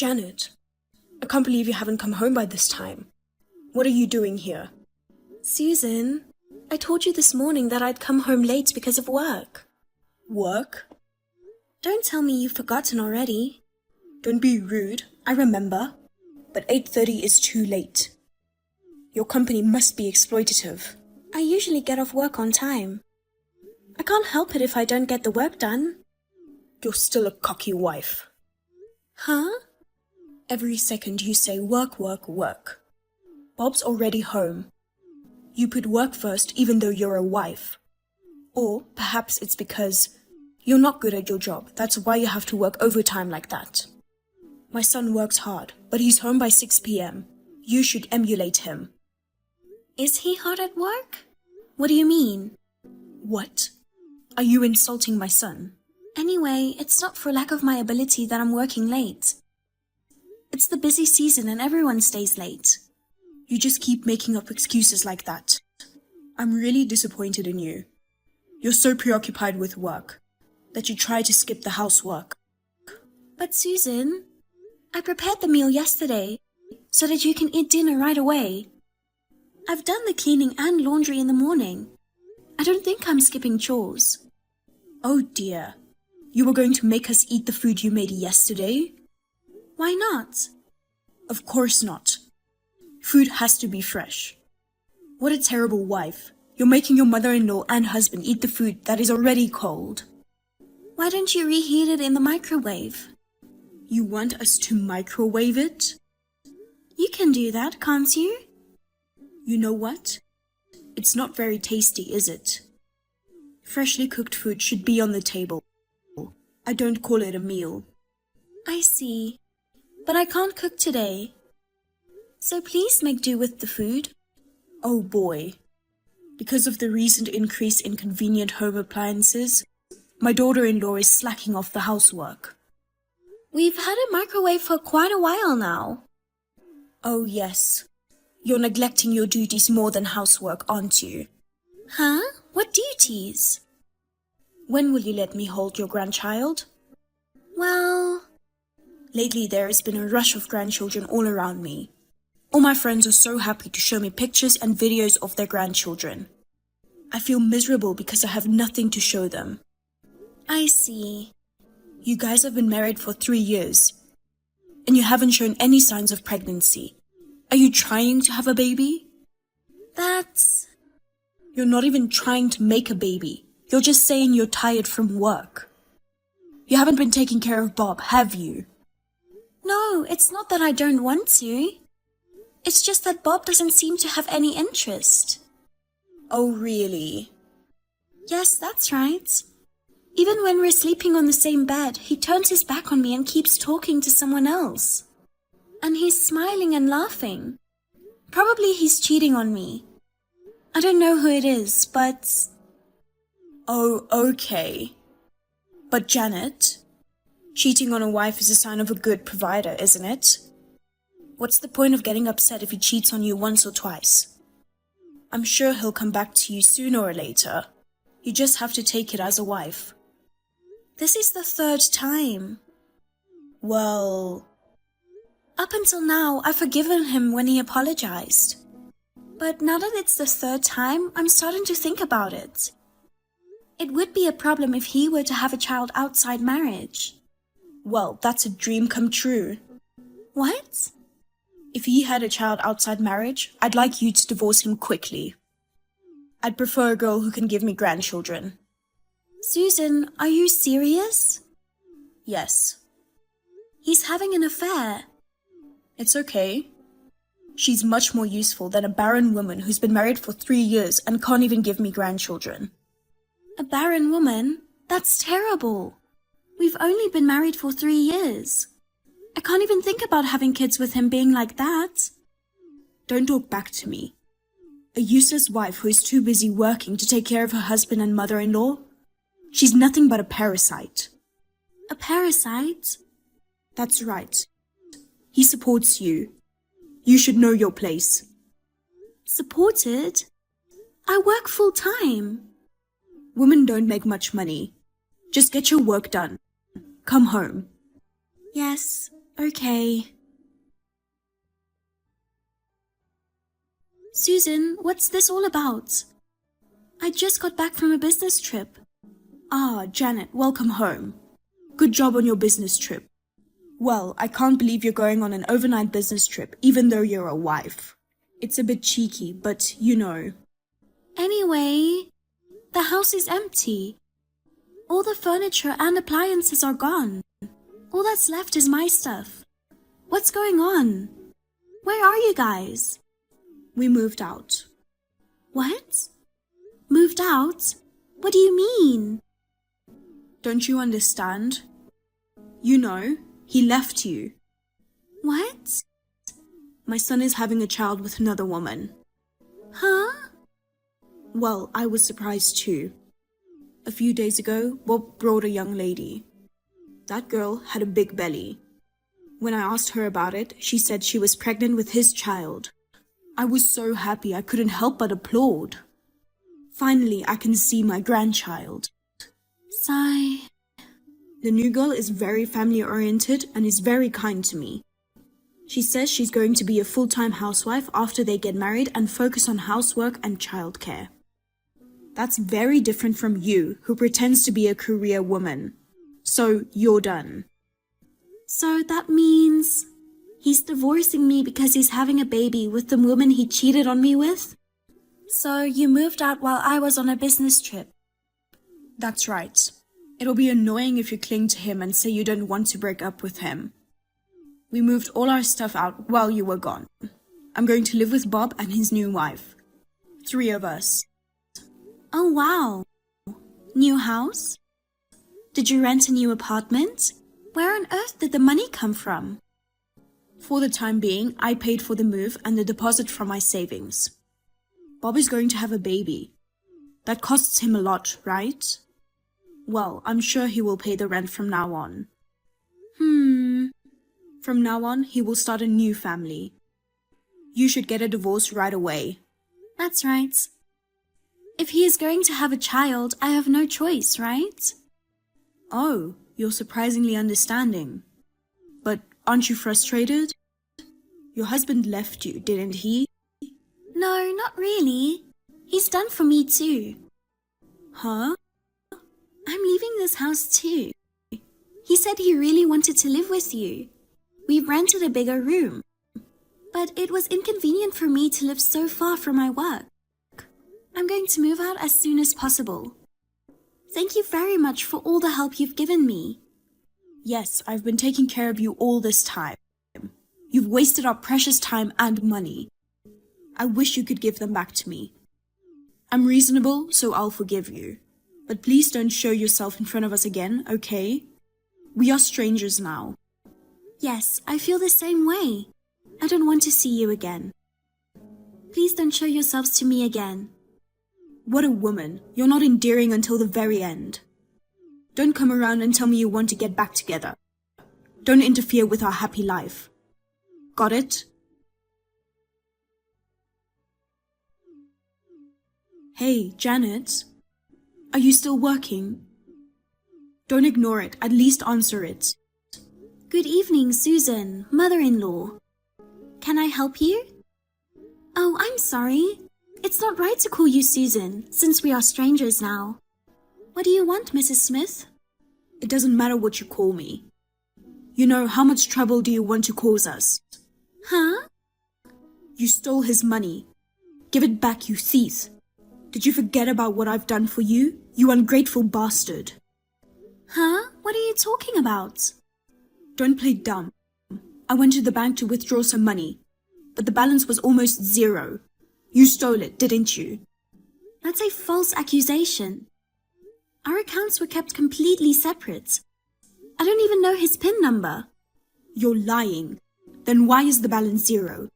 Janet, I can't believe you haven't come home by this time. What are you doing here? Susan, I told you this morning that I'd come home late because of work. Work? Don't tell me you've forgotten already. Don't be rude, I remember. But 8:30 is too late. Your company must be exploitative. I usually get off work on time. I can't help it if I don't get the work done. You're still a cocky wife. Huh? Every second you say work, work, work. Bob's already home. You put work first even though you're a wife. Or perhaps it's because you're not good at your job. That's why you have to work overtime like that. My son works hard, but he's home by 6 p.m. You should emulate him. Is he hard at work? What do you mean? What? Are you insulting my son? Anyway, it's not for lack of my ability that I'm working late. It's the busy season and everyone stays late. You just keep making up excuses like that. I'm really disappointed in you. You're so preoccupied with work that you try to skip the housework. But Susan, I prepared the meal yesterday so that you can eat dinner right away. I've done the cleaning and laundry in the morning. I don't think I'm skipping chores. Oh dear. You were going to make us eat the food you made yesterday? Why not? Of course not. Food has to be fresh. What a terrible wife. You're making your mother-in-law and husband eat the food that is already cold. Why don't you reheat it in the microwave? You want us to microwave it? You can do that, can't you? You know what? It's not very tasty, is it? Freshly cooked food should be on the table. I don't call it a meal. I see. But I can't cook today. So please make do with the food. Oh boy. Because of the recent increase in convenient home appliances, my daughter-in-law is slacking off the housework. We've had a microwave for quite a while now. Oh yes. You're neglecting your duties more than housework, aren't you? Huh? What duties? When will you let me hold your grandchild? Well, lately there has been a rush of grandchildren all around me. All my friends are so happy to show me pictures and videos of their grandchildren. I feel miserable because I have nothing to show them. I see. You guys have been married for 3 years, and you haven't shown any signs of pregnancy. Are you trying to have a baby? You're not even trying to make a baby. You're just saying you're tired from work. You haven't been taking care of Bob, have you? No, it's not that I don't want to. It's just that Bob doesn't seem to have any interest. Oh, really? Yes, that's right. Even when we're sleeping on the same bed, he turns his back on me and keeps talking to someone else. And he's smiling and laughing. Probably he's cheating on me. I don't know who it is, but... Oh, okay. But Janet, cheating on a wife is a sign of a good provider, isn't it? What's the point of getting upset if he cheats on you once or twice? I'm sure he'll come back to you sooner or later. You just have to take it as a wife. This is the 3rd time. Well... Up until now, I've forgiven him when he apologized. But now that it's the 3rd time, I'm starting to think about it. It would be a problem if he were to have a child outside marriage. Well, that's a dream come true. What? If he had a child outside marriage, I'd like you to divorce him quickly. I'd prefer a girl who can give me grandchildren. Susan, are you serious? Yes. He's having an affair. It's okay. She's much more useful than a barren woman who's been married for 3 years and can't even give me grandchildren. A barren woman? That's terrible. We've only been married for 3 years. I can't even think about having kids with him being like that. Don't talk back to me. A useless wife who is too busy working to take care of her husband and mother-in-law? She's nothing but a parasite. A parasite? That's right. He supports you. You should know your place. Supported? I work full-time. Women don't make much money. Just get your work done. Come home. Yes, Okay. Susan, what's this all about? I just got back from a business trip. Ah, Janet, welcome home. Good job on your business trip. Well, I can't believe you're going on an overnight business trip, even though you're a wife. It's a bit cheeky, but you know. Anyway, the house is empty. All the furniture and appliances are gone. All that's left is my stuff. What's going on? Where are you guys? We moved out. What? Moved out? What do you mean? Don't you understand? You know, he left you. What? My son is having a child with another woman. Huh? Well, I was surprised too. A few days ago, Bob brought a young lady. That girl had a big belly. When I asked her about it, she said she was pregnant with his child. I was so happy I couldn't help but applaud. Finally, I can see my grandchild. Sigh. The new girl is very family-oriented and is very kind to me. She says she's going to be a full-time housewife after they get married and focus on housework and childcare. That's very different from you, who pretends to be a career woman. So, you're done. So that means he's divorcing me because he's having a baby with the woman he cheated on me with? So you moved out while I was on a business trip? That's right. It'll be annoying if you cling to him and say you don't want to break up with him. We moved all our stuff out while you were gone. I'm going to live with Bob and his new wife. 3 of us. Oh wow. New house? Did you rent a new apartment? Where on earth did the money come from? For the time being, I paid for the move and the deposit from my savings. Bob is going to have a baby. That costs him a lot, right? Well, I'm sure he will pay the rent from now on. From now on, he will start a new family. You should get a divorce right away. That's right. If he is going to have a child, I have no choice, right? Oh, you're surprisingly understanding. But aren't you frustrated? Your husband left you, didn't he? No, not really. He's done for me too. Huh? I'm leaving this house too. He said he really wanted to live with you. We've rented a bigger room. But it was inconvenient for me to live so far from my work. I'm going to move out as soon as possible. Thank you very much for all the help you've given me. Yes, I've been taking care of you all this time. You've wasted our precious time and money. I wish you could give them back to me. I'm reasonable, so I'll forgive you. But please don't show yourself in front of us again, okay? We are strangers now. Yes, I feel the same way. I don't want to see you again. Please don't show yourselves to me again. What a woman. You're not endearing until the very end. Don't come around and tell me you want to get back together. Don't interfere with our happy life. Got it? Hey, Janet. Are you still working? Don't ignore it. At least answer it. Good evening, Susan, mother-in-law. Can I help you? Oh, I'm sorry. It's not right to call you Susan, since we are strangers now. What do you want, Mrs. Smith? It doesn't matter what you call me. You know, how much trouble do you want to cause us? Huh? You stole his money. Give it back, you thief. Did you forget about what I've done for you? You ungrateful bastard. Huh? What are you talking about? Don't play dumb. I went to the bank to withdraw some money, but the balance was almost 0. You stole it, didn't you? That's a false accusation. Our accounts were kept completely separate. I don't even know his PIN number. You're lying. Then why is the balance 0?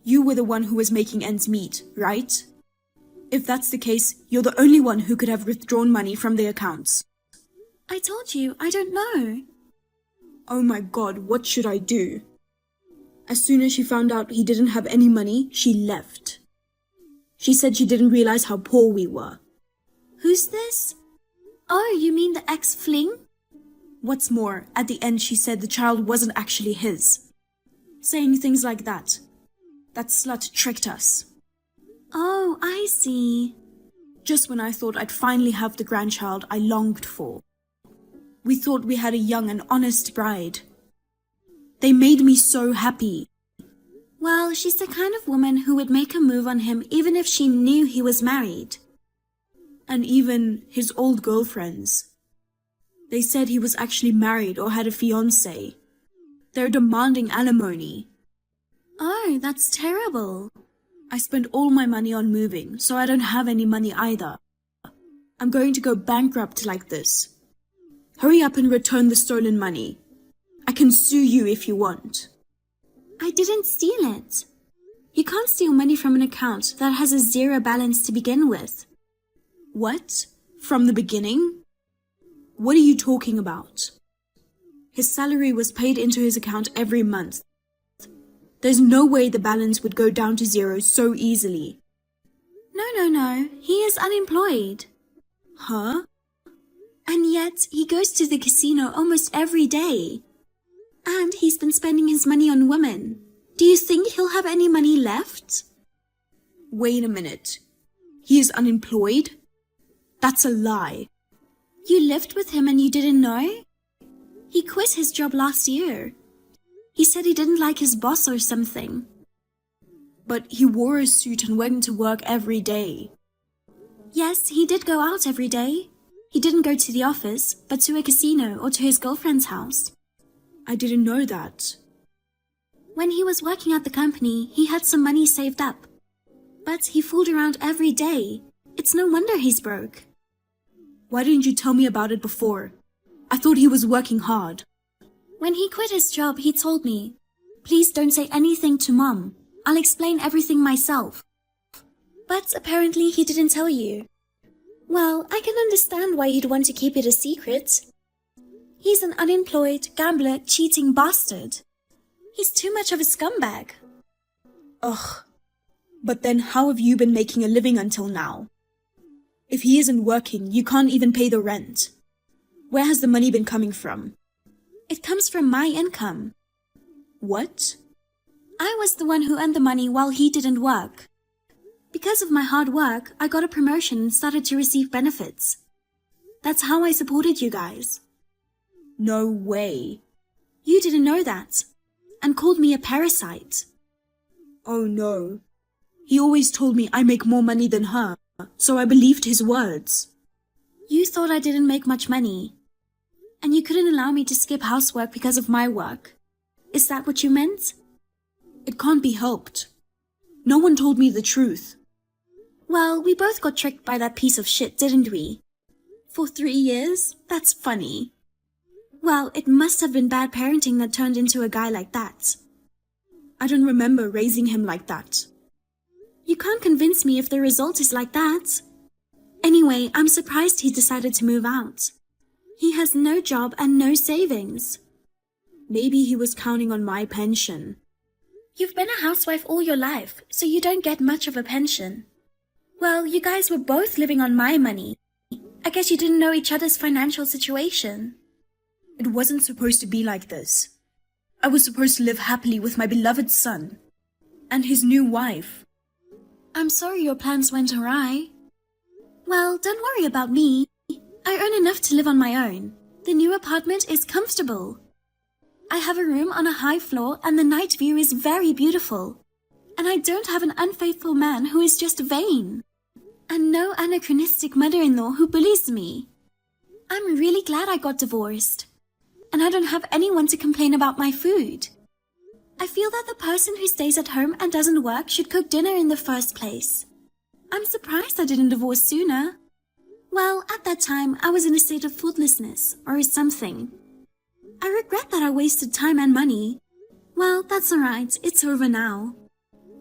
You were the one who was making ends meet, right? If that's the case, you're the only one who could have withdrawn money from the accounts. I told you, I don't know. Oh my God, what should I do? As soon as she found out he didn't have any money, she left. She said she didn't realize how poor we were. Who's this? Oh, you mean the ex-fling? What's more, at the end she said the child wasn't actually his. Saying things like that. That slut tricked us. Oh, I see. Just when I thought I'd finally have the grandchild I longed for. We thought we had a young and honest bride. They made me so happy. Well, she's the kind of woman who would make a move on him even if she knew he was married. And even his old girlfriends. They said he was actually married or had a fiancé. They're demanding alimony. Oh, that's terrible. I spent all my money on moving, so I don't have any money either. I'm going to go bankrupt like this. Hurry up and return the stolen money. I can sue you if you want. I didn't steal it. You can't steal money from an account that has a zero balance to begin with. What? From the beginning? What are you talking about? His salary was paid into his account every month. There's no way the balance would go down to zero so easily. No. He is unemployed. Huh? And yet, he goes to the casino almost every day. And he's been spending his money on women. Do you think he'll have any money left? Wait a minute. He is unemployed? That's a lie. You lived with him and you didn't know? He quit his job last year. He said he didn't like his boss or something. But he wore a suit and went to work every day. Yes, he did go out every day. He didn't go to the office, but to a casino or to his girlfriend's house. I didn't know that. When he was working at the company, he had some money saved up. But he fooled around every day. It's no wonder he's broke. Why didn't you tell me about it before? I thought he was working hard. When he quit his job, he told me, "Please don't say anything to Mom. I'll explain everything myself." But apparently he didn't tell you. Well, I can understand why he'd want to keep it a secret. He's an unemployed, gambler, cheating bastard. He's too much of a scumbag. Ugh. But then how have you been making a living until now? If he isn't working, you can't even pay the rent. Where has the money been coming from? It comes from my income. What? I was the one who earned the money while he didn't work. Because of my hard work, I got a promotion and started to receive benefits. That's how I supported you guys. No way. You didn't know that, and called me a parasite. Oh no. He always told me I make more money than her, so I believed his words. You thought I didn't make much money, and you couldn't allow me to skip housework because of my work. Is that what you meant? It can't be helped. No one told me the truth. Well, we both got tricked by that piece of shit, didn't we? For 3 years? That's funny. Well, it must have been bad parenting that turned into a guy like that. I don't remember raising him like that. You can't convince me if the result is like that. Anyway, I'm surprised he decided to move out. He has no job and no savings. Maybe he was counting on my pension. You've been a housewife all your life, so you don't get much of a pension. Well, you guys were both living on my money. I guess you didn't know each other's financial situation. It wasn't supposed to be like this. I was supposed to live happily with my beloved son and his new wife. I'm sorry your plans went awry. Well, don't worry about me. I earn enough to live on my own. The new apartment is comfortable. I have a room on a high floor and the night view is very beautiful. And I don't have an unfaithful man who is just vain. And no anachronistic mother-in-law who bullies me. I'm really glad I got divorced. And I don't have anyone to complain about my food. I feel that the person who stays at home and doesn't work should cook dinner in the first place. I'm surprised I didn't divorce sooner. Well, at that time, I was in a state of thoughtlessness or something. I regret that I wasted time and money. Well, that's alright, it's over now.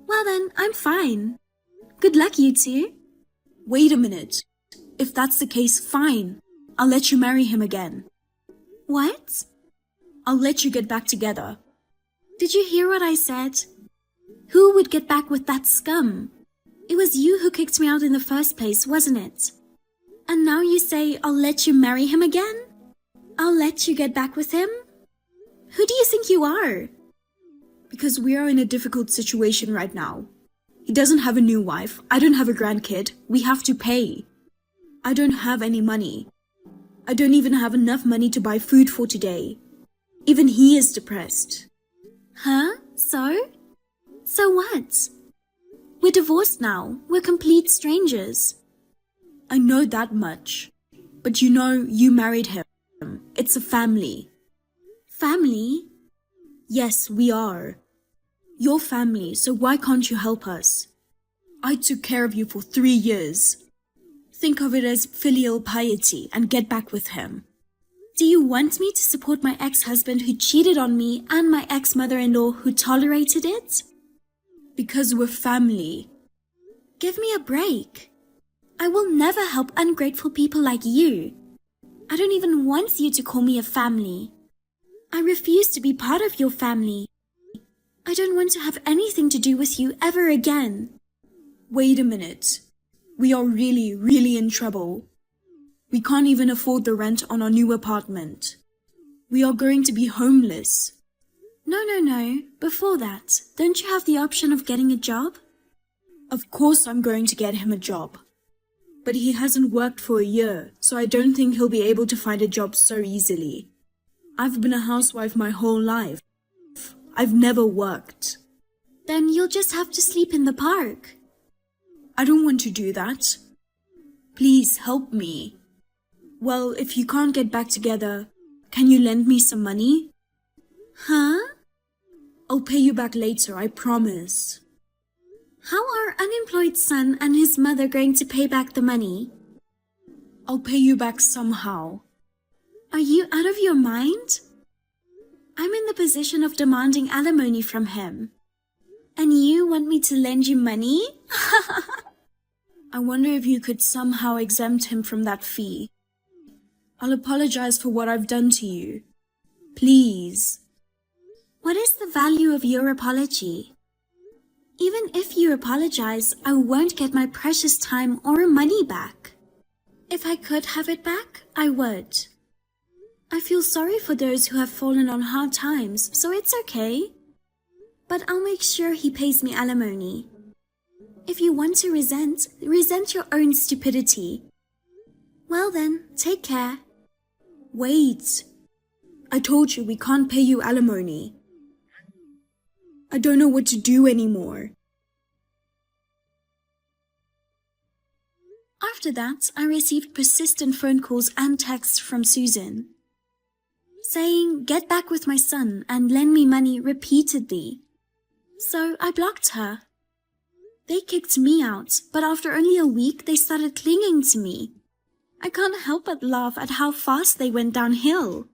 Well then, I'm fine. Good luck, you two. Wait a minute. If that's the case, fine. I'll let you marry him again. What? I'll let you get back together. Did you hear what I said? Who would get back with that scum? It was you who kicked me out in the first place, wasn't it? And now you say I'll let you marry him again? I'll let you get back with him? Who do you think you are? Because we are in a difficult situation right now. He doesn't have a new wife. I don't have a grandkid. We have to pay. I don't have any money. I don't even have enough money to buy food for today. Even he is depressed. Huh? So? So what? We're divorced now. We're complete strangers. I know that much. But you know, you married him. It's a family. Family? Yes, we are. Your family, so why can't you help us? I took care of you for 3 years. Think of it as filial piety and get back with him. Do you want me to support my ex-husband who cheated on me and my ex-mother-in-law who tolerated it? Because we're family. Give me a break. I will never help ungrateful people like you. I don't even want you to call me a family. I refuse to be part of your family. I don't want to have anything to do with you ever again. Wait a minute. We are really in trouble. We can't even afford the rent on our new apartment. We are going to be homeless. No. Before that, don't you have the option of getting a job? Of course I'm going to get him a job. But he hasn't worked for a year, so I don't think he'll be able to find a job so easily. I've been a housewife my whole life. I've never worked. Then you'll just have to sleep in the park. I don't want to do that. Please help me. Well, if you can't get back together, can you lend me some money? Huh? I'll pay you back later, I promise. How are unemployed son and his mother going to pay back the money? I'll pay you back somehow. Are you out of your mind? I'm in the position of demanding alimony from him. And you want me to lend you money? I wonder if you could somehow exempt him from that fee. I'll apologize for what I've done to you. Please. What is the value of your apology? Even if you apologize, I won't get my precious time or money back. If I could have it back, I would. I feel sorry for those who have fallen on hard times, so it's okay. But I'll make sure he pays me alimony. If you want to resent your own stupidity. Well then, take care. Wait. I told you we can't pay you alimony. I don't know what to do anymore. After that, I received persistent phone calls and texts from Susan, saying, "Get back with my son and lend me money" repeatedly. So I blocked her. They kicked me out, but after only a week, they started clinging to me. I can't help but laugh at how fast they went downhill.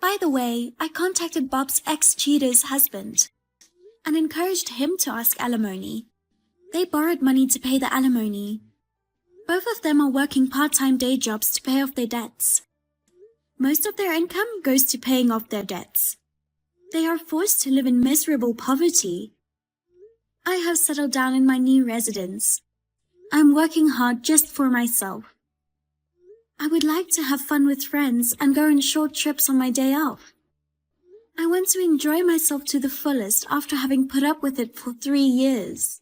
By the way, I contacted Bob's ex-cheater's husband and encouraged him to ask alimony. They borrowed money to pay the alimony. Both of them are working part-time day jobs to pay off their debts. Most of their income goes to paying off their debts. They are forced to live in miserable poverty. I have settled down in my new residence. I'm working hard just for myself. I would like to have fun with friends and go on short trips on my day off. I want to enjoy myself to the fullest after having put up with it for 3 years.